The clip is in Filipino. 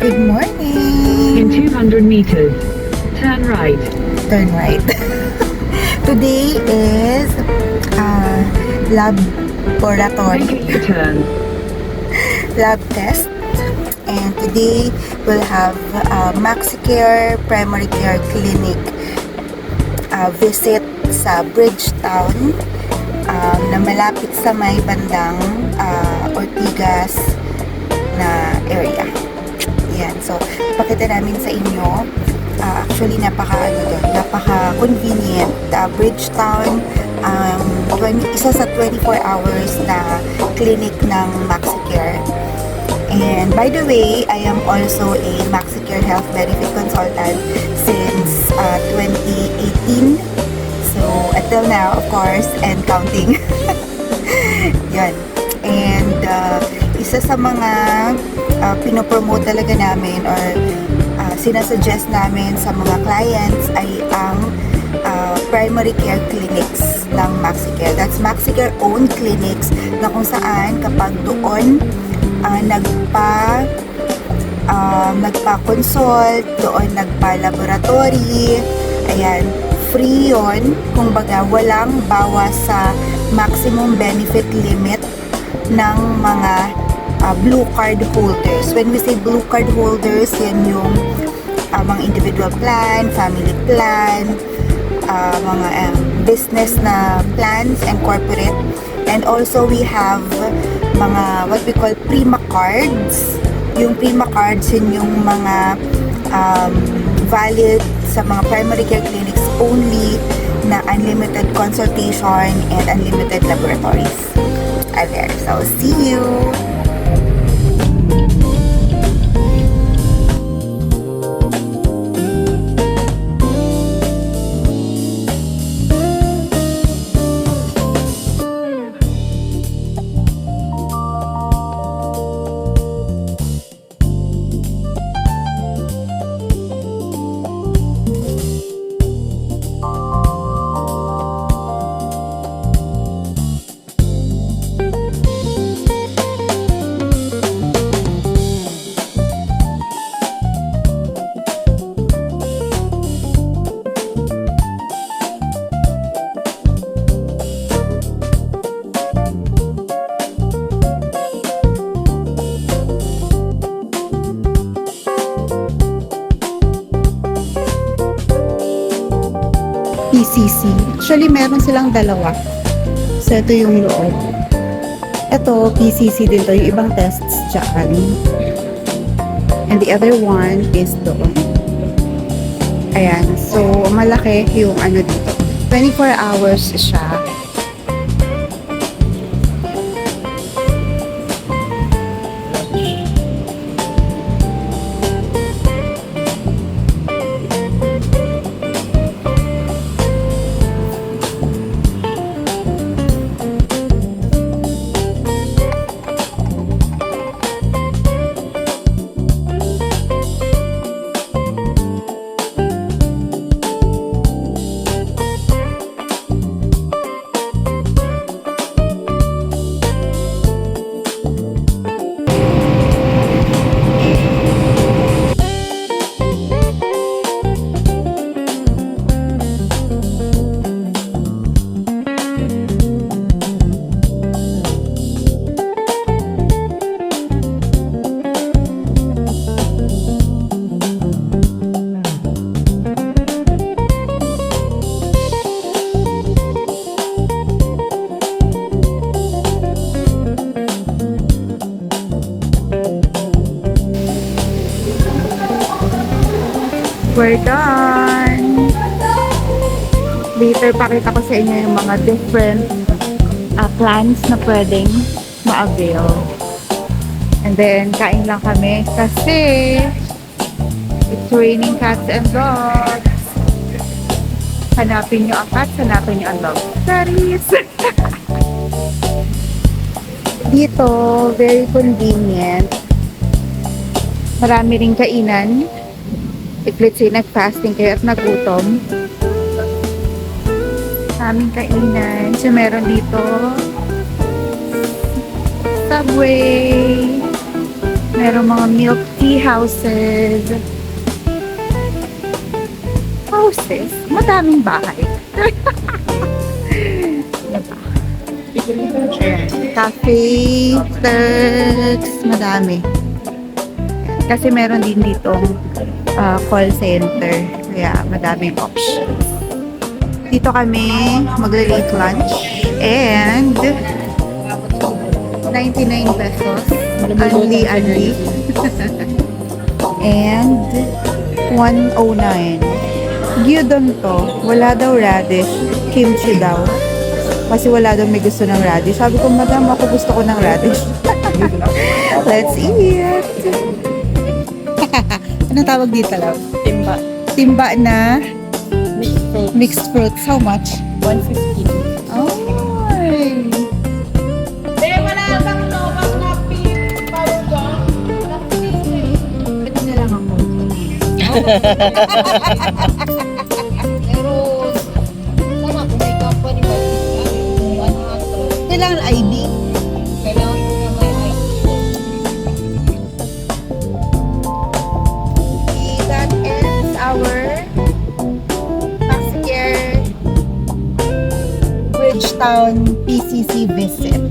Good morning! In 200 meters, turn right. Turn right. Today is laboratory Make a U-turn. lab test, and today we'll have MaxiCare Primary Care Clinic visit sa Bridgetown na malapit sa may bandang Ortigas na area. Yan. So, ipakita namin sa inyo. Actually, napaka-convenient. Bridgetown, isa sa 24 hours na clinic ng MaxiCare. And by the way, I am also a MaxiCare Health Benefit Consultant since 2018. So, until now, of course, and counting. Yan. And isa sa mga pinopromote talaga namin or sinasuggest namin sa mga clients ay ang primary care clinics ng MaxiCare. That's MaxiCare owned clinics na kung saan kapag doon nagpa-consult, doon nagpa-laboratory, ayan, free yun. Kumbaga, walang bawas sa maximum benefit limit ng mga blue card holders. When we say blue card holders, yan yung mga individual plan, family plan, mga business na plans and corporate. And also we have mga what we call Prima cards. Yung Prima cards, yun yung mga valid sa mga primary care clinics only na unlimited consultation and unlimited laboratories are there. So, see you! PCC. Actually, meron silang dalawa. So, ito yung loob. Ito, PCC din to. Yung ibang tests dyan. And the other one is doon. Ayan. So, malaki yung ano dito. 24 hours siya. We're done! Later, pakita ko sa inyo yung mga different plans na pwedeng ma-avail. And then, kain lang kami kasi it's raining cats and dogs. Hanapin nyo ang cats, hanapin nyo ang dogs. Charis! Dito, very convenient. Marami ring kainan. If let's say nag-fasting kayo at nagutom, aming kainan. So, meron dito Subway na Meron mga milk tea houses. Houses? Madaming bahay. Diba? Ayan. Cafe, Turks, madami. Kasi meron din ditong call center. Kaya madaming options. Dito kami magla-late lunch. And 99 pesos. Only. And 109. Gyudon to. Wala daw radish. Kimchi daw. Kasi wala daw may gusto ng radish. Sabi ko, madam, ako gusto ko ng radish. Let's eat! Anong tawag dito, love? Timba. Timba na Mixed fruit. mixed fruits. How much? 150. Oh! Pwede na lang ako. Pero, sana kung may company ba, Kailangan ID. kailangan ko na may ID. Okay, that ends our MaxiCare Bridgetown PCC visit.